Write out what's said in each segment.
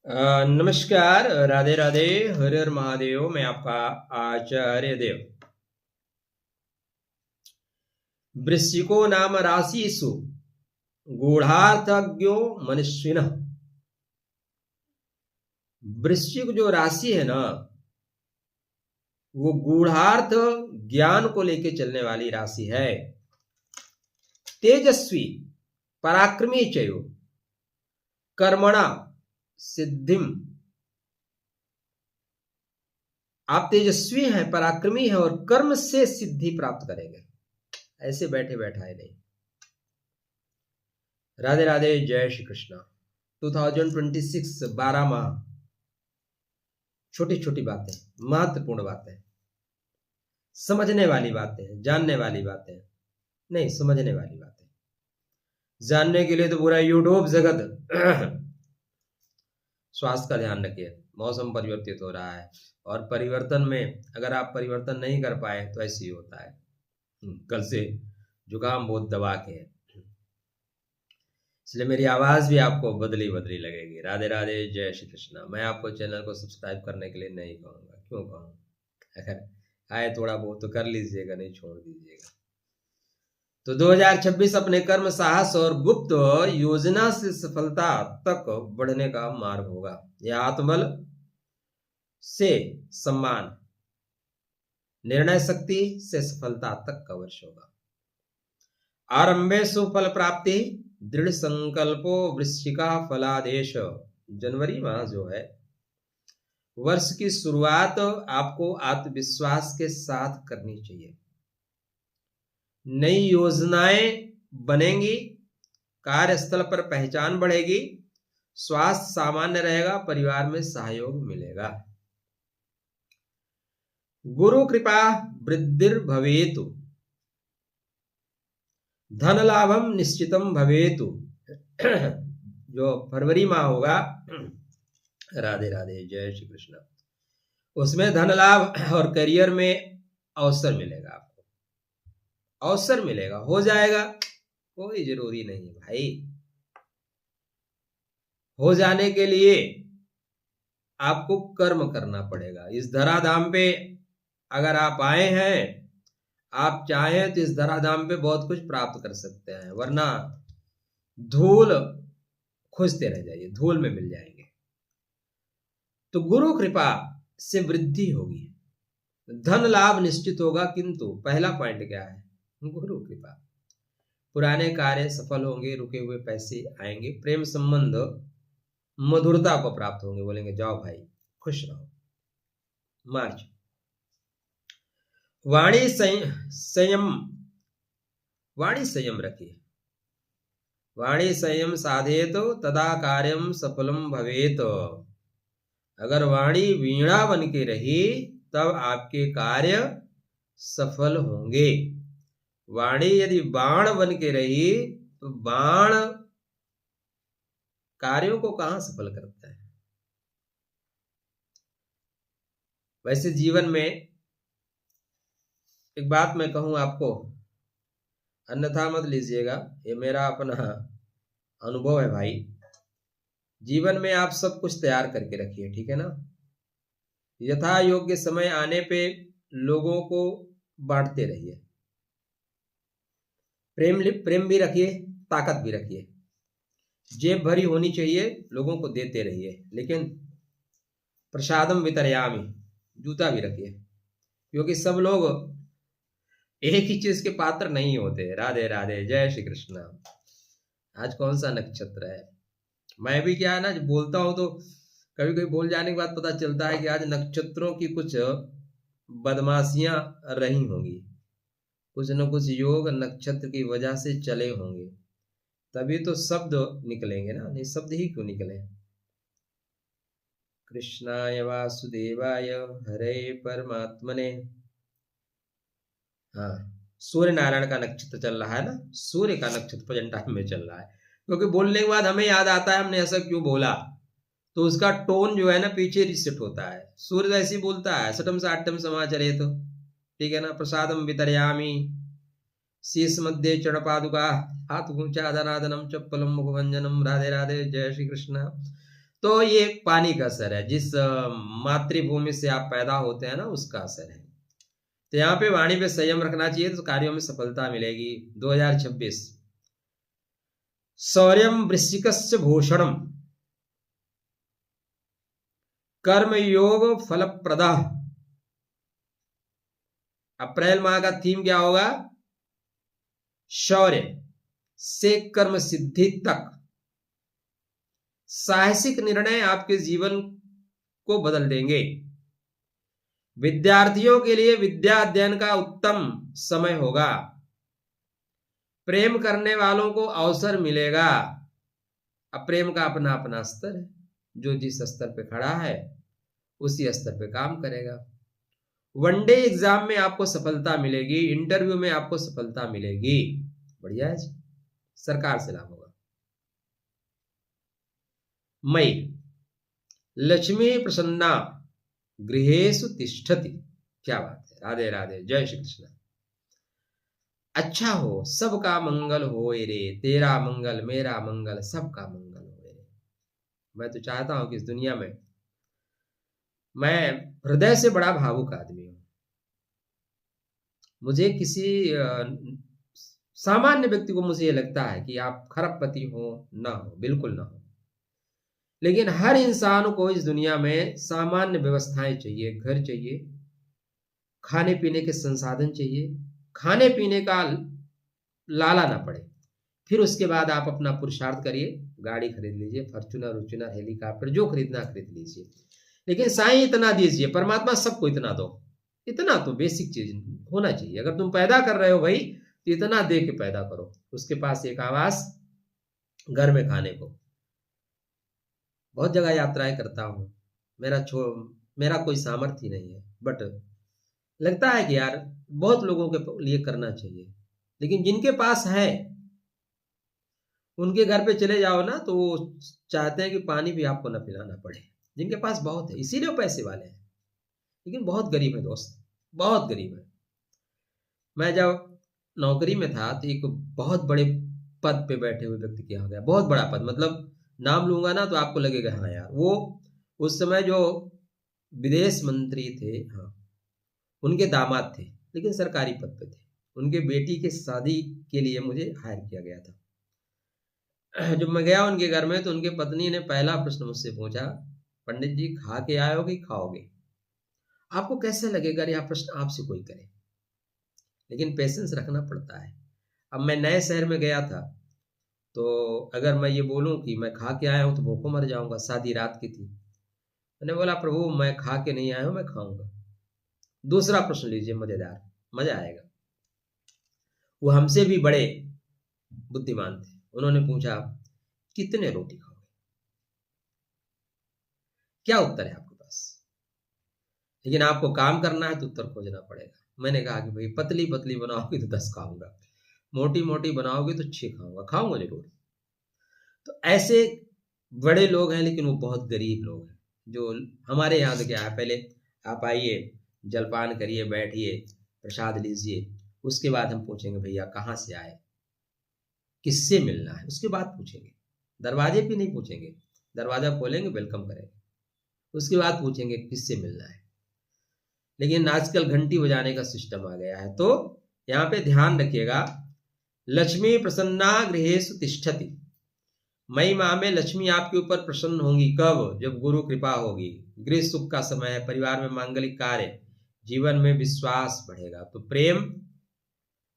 नमस्कार, राधे राधे, हर हर महादेव। मैं आपका आचार्य देव। वृश्चिको नाम राशिषु गूढ़ार्थज्ञो मनुष्यिनः। वृश्चिक जो राशि है ना, वो गूढ़ार्थ ज्ञान को लेके चलने वाली राशि है। तेजस्वी पराक्रमी चयो कर्मणा सिद्धिम। आप तेजस्वी हैं, पराक्रमी हैं और कर्म से सिद्धि प्राप्त करेंगे। ऐसे बैठे बैठाए नहीं। राधे राधे, जय श्री कृष्णा। 2026 12 माह, छोटी छोटी बातें, महत्वपूर्ण बातें, समझने वाली बातें, जानने वाली बातें नहीं, समझने वाली बातें। जानने के लिए तो पूरा यूट्यूब जगत। स्वास्थ्य का ध्यान रखिए, मौसम परिवर्तित हो रहा है और परिवर्तन में अगर आप परिवर्तन नहीं कर पाए तो ऐसे ही होता है। कल से जुकाम बहुत दबा के है, इसलिए मेरी आवाज भी आपको बदली बदली लगेगी। राधे राधे, जय श्री कृष्णा। मैं आपको चैनल को सब्सक्राइब करने के लिए नहीं कहूंगा। क्यों कहूँ? अगर आए थोड़ा बहुत तो कर लीजिएगा, नहीं छोड़ दीजिएगा। तो 2026 अपने कर्म, साहस और गुप्त योजना से सफलता तक बढ़ने का मार्ग होगा। यह आत्मबल से सम्मान, निर्णय शक्ति से सफलता तक का वर्ष होगा। आरंभे सुफल प्राप्ति, दृढ़ संकल्पो वृश्चिका फलादेश। जनवरी माह जो है, वर्ष की शुरुआत आपको आत्मविश्वास के साथ करनी चाहिए। नई योजनाएं बनेंगी, कार्यस्थल पर पहचान बढ़ेगी, स्वास्थ्य सामान्य रहेगा, परिवार में सहयोग मिलेगा। गुरु कृपा वृद्धिर भवेतु, धन लाभम निश्चितम भवेतु। जो फरवरी माह होगा, राधे राधे, जय श्री कृष्ण, उसमें धन लाभ और करियर में अवसर मिलेगा। आपको अवसर मिलेगा, हो जाएगा, कोई जरूरी नहीं भाई। हो जाने के लिए आपको कर्म करना पड़ेगा। इस धराधाम पे अगर आप आए हैं, आप चाहें तो इस धराधाम पे बहुत कुछ प्राप्त कर सकते हैं, वरना धूल खोजते रह जाइए, धूल में मिल जाएंगे। तो गुरु कृपा से वृद्धि होगी, धन लाभ निश्चित होगा, किंतु पहला पॉइंट क्या है? गुरु कृपा। पुराने कार्य सफल होंगे, रुके हुए पैसे आएंगे, प्रेम संबंध मधुरता को प्राप्त होंगे। बोलेंगे जाओ भाई, खुश रहो। मार्च। वाणी संयम, वाणी संयम रखिए। वाणी संयम साधेत तदा कार्यम सफलम भवेत। अगर वाणी वीणा बन के रही तब आपके कार्य सफल होंगे। वाणी यदि बाण बन के रही तो बाण कार्यों को कहां सफल करता है। वैसे जीवन में एक बात मैं कहूं आपको, अन्यथा मत लीजिएगा, ये मेरा अपना अनुभव है भाई। जीवन में आप सब कुछ तैयार करके रखिए, ठीक है ना। यथा योग्य समय आने पे लोगों को बांटते रहिए। प्रेम भी रखिए, ताकत भी रखिए। जेब भरी होनी चाहिए, लोगों को देते रहिए, लेकिन प्रसादम वितरयामि, जूता भी रखिए, क्योंकि सब लोग एक ही चीज के पात्र नहीं होते। राधे राधे, जय श्री कृष्ण। आज कौन सा नक्षत्र है? मैं भी क्या है ना, बोलता हूं तो कभी कभी बोल जाने के बाद पता चलता है कि आज नक्षत्रों की कुछ बदमाशियां रही होंगी, कुछ न कुछ योग नक्षत्र की वजह से चले होंगे, तभी तो शब्द निकलेंगे ना, नहीं शब्द ही क्यों निकले। कृष्णाय वासुदेवाय हरे परमात्मने। हाँ, सूर्य नारायण का नक्षत्र चल रहा है ना, सूर्य का नक्षत्र प्रेजेंट टाइम में चल रहा है, क्योंकि बोलने के बाद हमें याद आता है हमने ऐसा क्यों बोला, तो उसका टोन जो है ना पीछे रिसेट होता है। सूर्य तो ऐसे ही बोलता है, सटम साटम समाचरे, तो ठीक है ना। प्रसादम वितरयामी, शीश मध्य चरण पादुका, हाथ ऊंचा धनादनम चप्पलम मुखभंजनम। राधे राधे, जय श्री कृष्ण। तो ये पानी का असर है, जिस मातृभूमि से आप पैदा होते हैं ना, उसका असर है। तो यहाँ पे वाणी पे संयम रखना चाहिए तो कार्यों में सफलता मिलेगी। 2026 शौर्यम वृश्चिकस्य भूषणम कर्म योग फलप्रद। अप्रैल माह का थीम क्या होगा? शौर्य से कर्म सिद्धि तक। साहसिक निर्णय आपके जीवन को बदल देंगे। विद्यार्थियों के लिए विद्या अध्ययन का उत्तम समय होगा। प्रेम करने वालों को अवसर मिलेगा। अब प्रेम का अपना अपना स्तर है, जो जिस स्तर पे खड़ा है उसी स्तर पे काम करेगा। वनडे एग्जाम में आपको सफलता मिलेगी, इंटरव्यू में आपको सफलता मिलेगी। बढ़िया है, सरकार से लाभ होगा। मई लक्ष्मी प्रसन्ना गृहेषु तिष्ठति। क्या बात है, राधे राधे, जय श्री कृष्ण। अच्छा हो, सबका मंगल हो रे, तेरा मंगल मेरा मंगल सबका मंगल हो रे। मैं तो चाहता हूं कि इस दुनिया में मैं हृदय से बड़ा भावुक आदमी हूं। मुझे किसी सामान्य व्यक्ति को मुझे ये लगता है कि आप खरबपति हो ना हो, बिल्कुल ना हो, लेकिन हर इंसान को इस दुनिया में सामान्य व्यवस्थाएं चाहिए। घर चाहिए, खाने पीने के संसाधन चाहिए, खाने पीने का लाला ना पड़े। फिर उसके बाद आप अपना पुरुषार्थ करिए, गाड़ी खरीद लीजिए, फॉर्च्यूनर उर्चुनर हेलीकॉप्टर जो खरीदना खरीद लीजिए, लेकिन साईं इतना दीजिए, परमात्मा सबको इतना दो। इतना तो बेसिक चीज होना चाहिए। अगर तुम पैदा कर रहे हो भाई तो इतना दे के पैदा करो। उसके पास एक आवास, घर में खाने को। बहुत जगह यात्राएं करता हूँ, मेरा कोई सामर्थ्य नहीं है, बट लगता है कि यार बहुत लोगों के लिए करना चाहिए। लेकिन जिनके पास है उनके घर पे चले जाओ ना, तो वो चाहते हैं कि पानी भी आपको ना पिलाना पड़े। जिनके पास बहुत है इसीलिए वो पैसे वाले हैं, लेकिन बहुत गरीब है दोस्त, बहुत गरीब है। मैं जब नौकरी में था तो एक बहुत बड़े पद पे बैठे हुए व्यक्ति के यहाँ गया। बहुत बड़ा पद, मतलब नाम लूंगा ना तो आपको लगेगा हाँ यार, वो उस समय जो विदेश मंत्री थे, हाँ, उनके दामाद थे, लेकिन सरकारी पद पे थे। उनके बेटी के शादी के लिए मुझे हायर किया गया था। जब मैं गया उनके घर में तो उनके पत्नी ने पहला प्रश्न मुझसे पूछा, पंडित जी खा के आए हो कि खाओगे? आपको कैसे लगेगा यह प्रश्न आपसे कोई करे, लेकिन पेशेंस रखना पड़ता है। अब मैं नए शहर में गया था, तो अगर मैं ये बोलूं कि मैं खा के आया हूं तो भूखों मर जाऊंगा। शादी रात की थी। मैंने बोला प्रभु मैं खा के नहीं आया हूं, मैं खाऊंगा। दूसरा प्रश्न लीजिए, मजेदार, मजा आएगा। वो हमसे भी बड़े बुद्धिमान थे। उन्होंने पूछा कितने रोटी खाओगे? क्या उत्तर है आपके पास? लेकिन आपको काम करना है तो उत्तर खोजना पड़ेगा। मैंने कहा कि भाई पतली पतली बनाओगे तो 10 खाऊंगा, मोटी मोटी बनाओगे तो 6 खाऊंगा, खाऊंगा जरूर। तो ऐसे बड़े लोग हैं, लेकिन वो बहुत गरीब लोग हैं। जो हमारे यहाँ तो क्या है, पहले आप आइए, जलपान करिए, बैठिए, प्रसाद लीजिए, उसके बाद हम पूछेंगे भैया कहाँ से आए, किससे मिलना है, उसके बाद पूछेंगे। दरवाजे पे नहीं पूछेंगे, दरवाजा खोलेंगे, वेलकम करेंगे, उसके बाद पूछेंगे किससे मिलना है। लेकिन आजकल घंटी बजाने का सिस्टम आ गया है। तो यहाँ पे ध्यान रखिएगा, लक्ष्मी प्रसन्ना गृहेषु तिष्ठति। मई माह में लक्ष्मी आपके ऊपर प्रसन्न होंगी। कब? जब गुरु कृपा होगी। गृह सुख का समय है, परिवार में मांगलिक कार्य, जीवन में विश्वास बढ़ेगा। तो प्रेम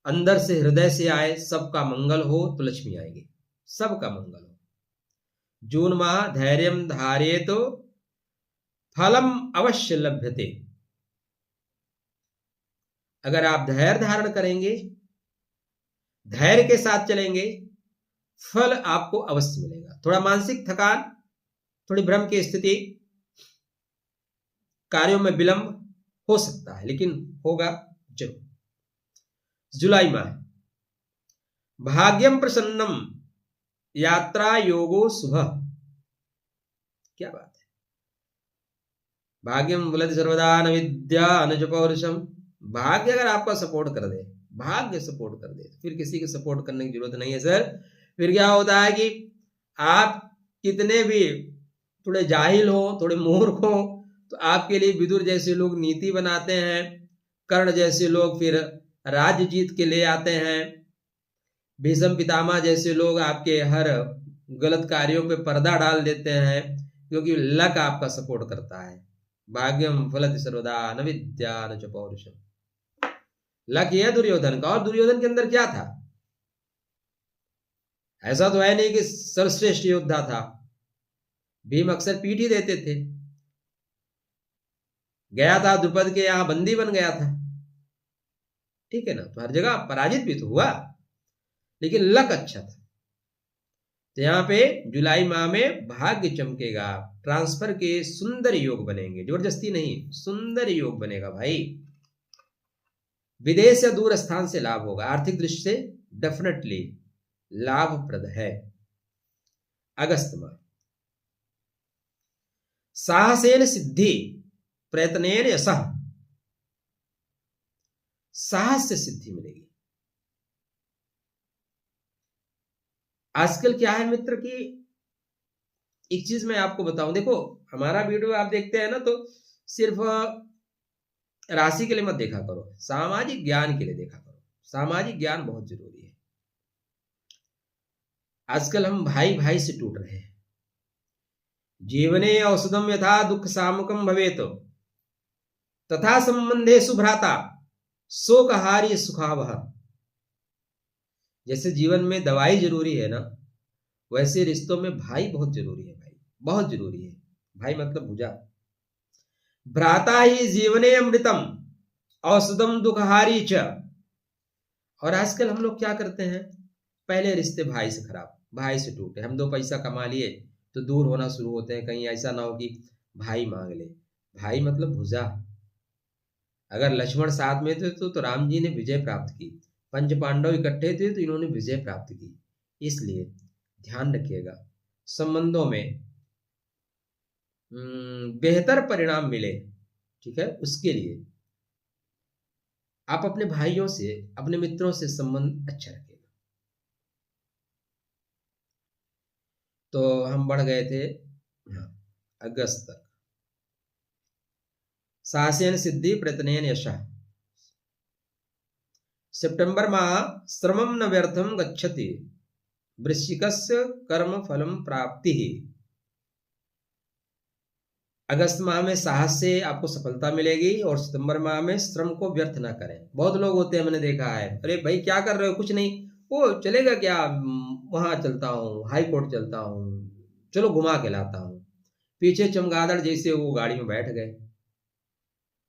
अंदर से, हृदय से आए, सबका मंगल हो तो लक्ष्मी आएगी, सबका मंगल हो। जून माह धैर्यम धार्येत तो फलम अवश्य लभ्यते। अगर आप धैर्य धारण करेंगे, धैर्य के साथ चलेंगे, फल आपको अवश्य मिलेगा। थोड़ा मानसिक थकान, थोड़ी भ्रम की स्थिति, कार्यों में विलंब हो सकता है, लेकिन होगा जरूर। जुलाई माह भाग्यम प्रसन्नम यात्रा योगो शुभ। क्या बात है, भाग्यम बुलति सर्वदा न विद्या अनुज पौरुषम। भाग्य अगर आपका सपोर्ट कर दे, भाग्य सपोर्ट कर दे, फिर किसी के सपोर्ट करने की जरूरत नहीं है सर। फिर क्या होता है कि आप कितने भी थोड़े जाहिल हो, थोड़े मूर्ख हो, तो आपके लिए विदुर जैसे लोग नीति बनाते हैं, कर्ण जैसे लोग फिर राज्य जीत के ले आते हैं, भीष्म पितामह जैसे लोग आपके हर गलत कार्यों पे पर्दा डाल देते हैं, क्योंकि लक आपका सपोर्ट करता है। भाग्यम फलति सर्वदा न विद्या न च पौरुषम। लक यह दुर्योधन का, और दुर्योधन के अंदर क्या था? ऐसा तो है नहीं कि सर्वश्रेष्ठ योद्धा था, भीम अक्सर पीट ही देते थे। गया था द्रुपद के यहां, बंदी बन गया था, ठीक है ना, तो हर जगह पराजित भी तो हुआ, लेकिन लक अच्छा था। तो यहां पे जुलाई माह में भाग्य चमकेगा, ट्रांसफर के सुंदर योग बनेंगे, जबरदस्ती नहीं, सुंदर योग बनेगा भाई। विदेश या दूर स्थान से लाभ होगा, आर्थिक दृष्टि से डेफिनेटली लाभप्रद है। अगस्त माह साहसेन सिद्धि प्रयत्नेन यशः, साहस से सिद्धि मिलेगी। आजकल क्या है मित्र कि एक चीज मैं आपको बताऊं, देखो हमारा वीडियो आप देखते हैं ना, तो सिर्फ राशि के लिए मत देखा करो, सामाजिक ज्ञान के लिए देखा करो। सामाजिक ज्ञान बहुत जरूरी है। आजकल हम भाई भाई से टूट रहे हैं। जीवने औषधम यथा दुख सामकम भवेत तथा संबंधे सुभ्राता शोकहारी सुखावह। जैसे जीवन में दवाई जरूरी है ना, वैसे रिश्तों में भाई बहुत जरूरी है, भाई बहुत जरूरी है। भाई मतलब भुजा। भ्राता ही जीवने अमृतम औषधम दुखहारी च। और आजकल हम लोग क्या करते हैं, पहले रिश्ते भाई से खराब, भाई से टूटे, हम दो पैसा कमा लिए तो दूर होना शुरू होते हैं, कहीं ऐसा ना हो कि भाई मांग ले। भाई मतलब भुजा। अगर लक्ष्मण साथ में थे तो राम जी ने विजय प्राप्त की, पंच पांडव इकट्ठे थे तो इन्होंने विजय प्राप्त की। इसलिए ध्यान रखिएगा, संबंधों में बेहतर परिणाम मिले, ठीक है, उसके लिए आप अपने भाइयों से, अपने मित्रों से संबंध अच्छा रखिएगा। तो हम बढ़ गए थे अगस्त तक। साहसेन सिद्धि प्रयत्नेन यशः। सितंबर माह श्रमम न व्यर्थम गच्छति वृश्चिकस्य कर्म फलम प्राप्ति। अगस्त माह में साहस से आपको सफलता मिलेगी, और सितंबर माह में श्रम को व्यर्थ ना करें। बहुत लोग होते हैं, मैंने देखा है, अरे भाई क्या कर रहे हो, कुछ नहीं, वो चलेगा क्या, वहां चलता हूँ, हाई कोर्ट चलता हूँ, चलो घुमा के लाता हूँ। पीछे चमगादड़ जैसे वो गाड़ी में बैठ गए,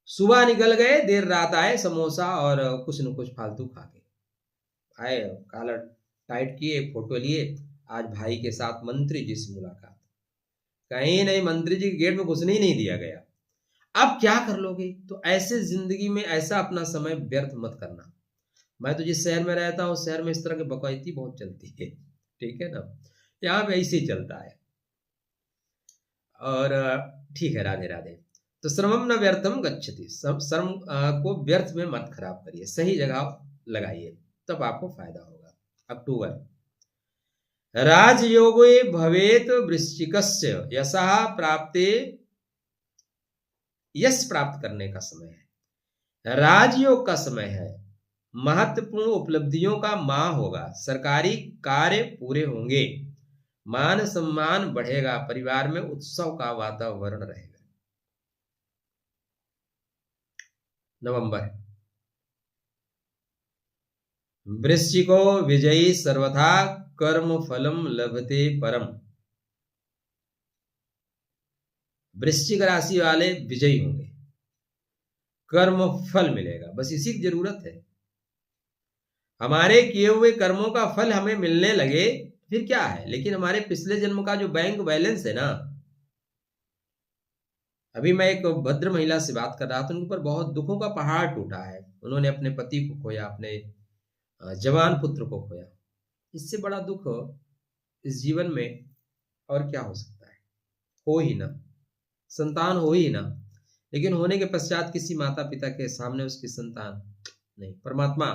सुबह निकल गए, देर रात आए, समोसा और कुछ न कुछ फालतू खा के आए, कॉलर टाइट किए, फोटो लिए, आज भाई के साथ मंत्री जी से मुलाकात, कहीं नहीं, मंत्री जी के गेट में घुसने ही नहीं दिया गया। अब क्या कर लोगे? तो ऐसे जिंदगी में ऐसा अपना समय व्यर्थ मत करना। मैं तो जिस शहर में रहता हूँ, शहर में इस तरह की बकैती बहुत चलती है, ठीक है ना, यहाँ पे ऐसे ही चलता है। और ठीक है, राधे राधे। तो श्रमम न व्यर्थम गच्छति, श्रम को व्यर्थ में मत खराब करिए, सही जगह लगाइए, तब आपको फायदा होगा। अक्टूबर राजयोगे भवेत वृश्चिकस्य यशः प्राप्ते, यश प्राप्त करने का समय है, राजयोग का समय है, महत्वपूर्ण उपलब्धियों का माह होगा, सरकारी कार्य पूरे होंगे, मान सम्मान बढ़ेगा, परिवार में उत्सव का वातावरण रहेगा। नवंबर वृश्चिको विजयी सर्वथा कर्म फलम लभते परम। वृश्चिक राशि वाले विजयी होंगे, कर्म फल मिलेगा, बस इसी की जरूरत है। हमारे किए हुए कर्मों का फल हमें मिलने लगे फिर क्या है, लेकिन हमारे पिछले जन्म का जो बैंक बैलेंस है ना, अभी मैं एक भद्र महिला से बात कर रहा था, उनके ऊपर बहुत दुखों का पहाड़ टूटा है, उन्होंने अपने पति को खोया, अपने जवान पुत्र को खोया। इससे बड़ा दुख इस जीवन में और क्या हो सकता है? हो ही ना, संतान हो ही ना, लेकिन होने के पश्चात किसी माता पिता के सामने उसकी संतान नहीं, परमात्मा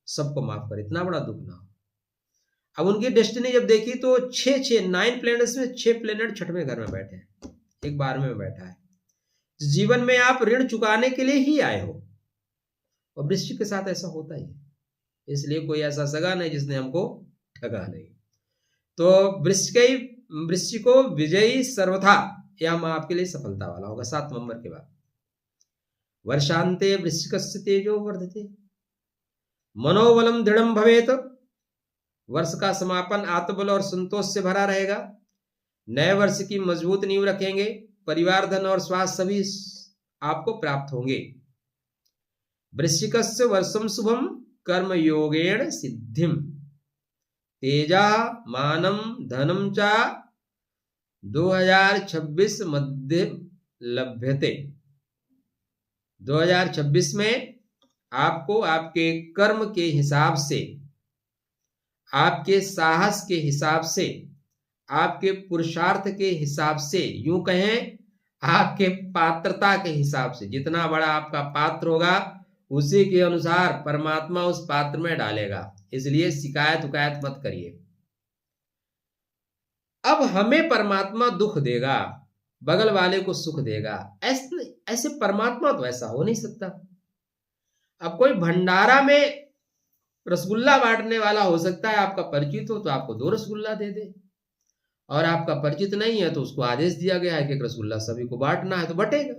सबको माफ करे, इतना बड़ा दुख ना हो। अब उनकी डेस्टिनी जब देखी तो 9 प्लैनेट्स में 6 प्लैनेट छठवें घर में बैठे हैं, एक 12वें में बैठा है। जीवन में आप ऋण चुकाने के लिए ही आए हो, और वृश्चिक के साथ ऐसा होता ही है, इसलिए कोई ऐसा सगा नहीं जिसने हमको ठगा नहीं। तो वृश्चिको विजयी सर्वथा, यह हम आपके लिए सफलता वाला होगा 7 नंबर के बाद। वर्षांते वृश्चिकस्य तेजो वर्धते मनोबलम दृढ़म भवेत, वर्ष का समापन आत्मबल और संतोष से भरा रहेगा। नए वर्ष की मजबूत नींव रखेंगे, परिवार, धन और स्वास्थ्य सभी आपको प्राप्त होंगे। वृश्चिकस्य वर्षम शुभम कर्म योगेण सिद्धिम तेजा मानम धनम चा 2026 मध्य लभ्यते। 2026 में आपको आपके कर्म के हिसाब से, आपके साहस के हिसाब से, आपके पुरुषार्थ के हिसाब से, यूं कहें आपके पात्रता के हिसाब से, जितना बड़ा आपका पात्र होगा उसी के अनुसार परमात्मा उस पात्र में डालेगा। इसलिए शिकायत उकायत मत करिए। अब हमें परमात्मा दुख देगा, बगल वाले को सुख देगा, ऐसे परमात्मा तो ऐसा हो नहीं सकता। अब कोई भंडारा में रसगुल्ला बांटने वाला हो सकता है, आपका परिचित हो तो आपको 2 रसगुल्ला दे दे, और आपका परिचित नहीं है तो उसको आदेश दिया गया है कि 1 रसगुल्ला सभी को बांटना है तो बटेगा।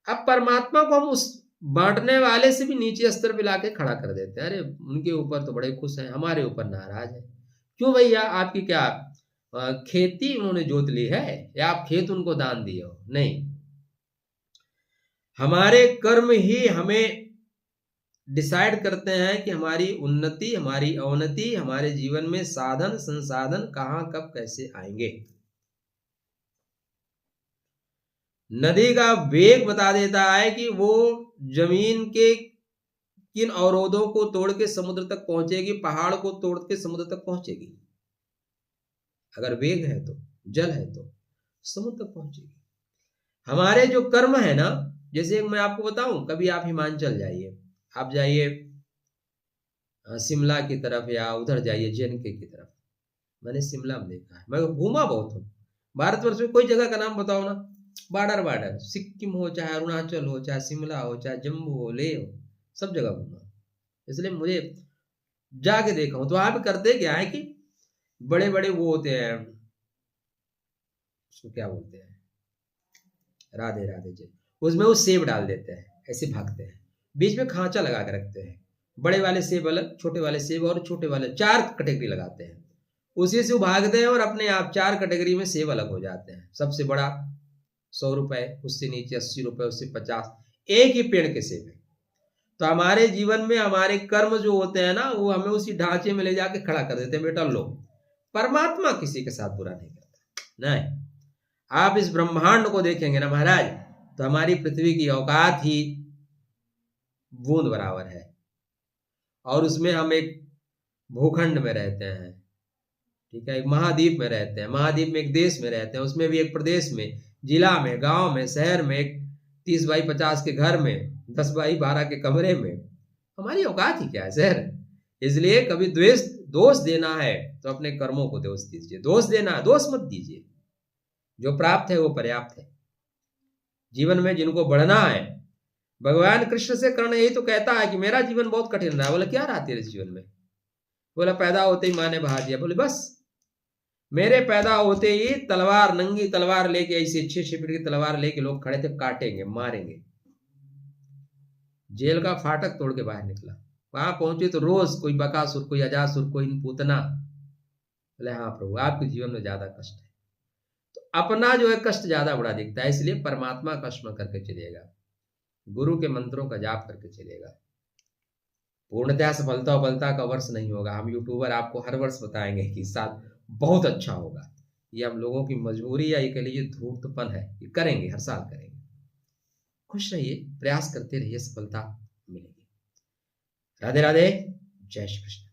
अब परमात्मा को हम उस बांटने वाले से भी नीचे स्तर पे लाके खड़ा कर देते हैं। अरे उनके ऊपर तो बड़े खुश हैं, हमारे ऊपर नाराज है। क्यों भैया, आपकी क्या खेती उन्होंने जोत ली है या आप खेत उनको दान दिए हो? नहीं, हमारे कर्म ही हमें डिसाइड करते हैं कि हमारी उन्नति, हमारी अवनति, हमारे जीवन में साधन संसाधन कहां कब कैसे आएंगे। नदी का वेग बता देता है कि वो जमीन के किन अवरोधों को तोड़ के समुद्र तक पहुंचेगी, पहाड़ को तोड़ के समुद्र तक पहुंचेगी। अगर वेग है तो, जल है तो समुद्र तक पहुंचेगी। हमारे जो कर्म है ना, जैसे मैं आपको बताऊं, कभी आप हिमाचल जाइए, आप जाइए शिमला की तरफ या उधर जाइए जेएनके की तरफ। मैंने शिमला में देखा है, मैं घूमा बहुत हूँ। भारतवर्ष में कोई जगह का नाम बताओ ना, बॉर्डर, सिक्किम हो, चाहे अरुणाचल हो, चाहे शिमला हो, चाहे जम्मू हो, लेह हो, सब जगह घूमा। इसलिए मुझे जाके देखा हूँ। तो वहां पे करते क्या है कि बड़े बड़े वो होते हैं, उसको क्या बोलते हैं, राधे राधे जी, उसमें वो सेब डाल देते हैं, ऐसे भागते हैं, बीच में खांचा लगा के रखते हैं। बड़े वाले सेब अलग, छोटे वाले सेब और छोटे वाले 4 कैटेगरी लगाते हैं, उसी से वो भागते हैं और अपने आप 4 कैटेगरी में सेब अलग हो जाते हैं। सबसे बड़ा 100 रुपए, उससे नीचे 80 रुपए, उससे 50, एक ही पेड़ के सेब है। तो हमारे जीवन में हमारे कर्म जो होते हैं ना, वो हमें उसी ढांचे में ले जाके खड़ा कर देते हैं। बेटा लो, परमात्मा किसी के साथ बुरा नहीं करता। नहीं, आप इस ब्रह्मांड को देखेंगे ना महाराज, तो हमारी पृथ्वी की औकात ही बूंद बराबर है, और उसमें हम एक भूखंड में रहते हैं, ठीक है, एक महाद्वीप में रहते हैं, महाद्वीप में एक देश में रहते हैं, उसमें भी एक प्रदेश में, जिला में, गांव में, शहर में, एक 30 बाई 50 के घर में, 10 बाई 12 के कमरे में। हमारी औकात ही क्या है सर। इसलिए कभी दोष देना है तो अपने कर्मों को दोष दीजिए, दोष देना है दोष मत दीजिए। जो प्राप्त है वो पर्याप्त है। जीवन में जिनको बढ़ना है, भगवान कृष्ण से कर्ण यही तो कहता है कि मेरा जीवन बहुत कठिन रहा। बोला क्या रहा तेरे जीवन में? बोला पैदा होते ही माँ ने बहा दिया। बोले बस, मेरे पैदा होते ही तलवार, नंगी तलवार लेके, ऐसी 6 फीट की तलवार लेके लोग खड़े थे, काटेंगे, मारेंगे। जेल का फाटक तोड़ के बाहर निकला, वहां पहुंचे तो रोज कोई बकासुर, कोई अजासुर, कोई पूतना। बोले हाँ प्रभु, आपके जीवन में ज्यादा कष्ट है। तो अपना जो है कष्ट ज्यादा बड़ा दिखता है, इसलिए परमात्मा का स्मरण करके चलेगा, गुरु के मंत्रों का जाप करके चलेगा। पूर्णतः सफलता का वर्ष नहीं होगा। हम यूट्यूबर आपको हर वर्ष बताएंगे कि साल बहुत अच्छा होगा। ये हम लोगों की मजबूरी या ये कह लीजिए धूर्तपन है, ये करेंगे, हर साल करेंगे। खुश रहिए, प्रयास करते रहिए, सफलता मिलेगी। राधे राधे, जय श्री कृष्ण।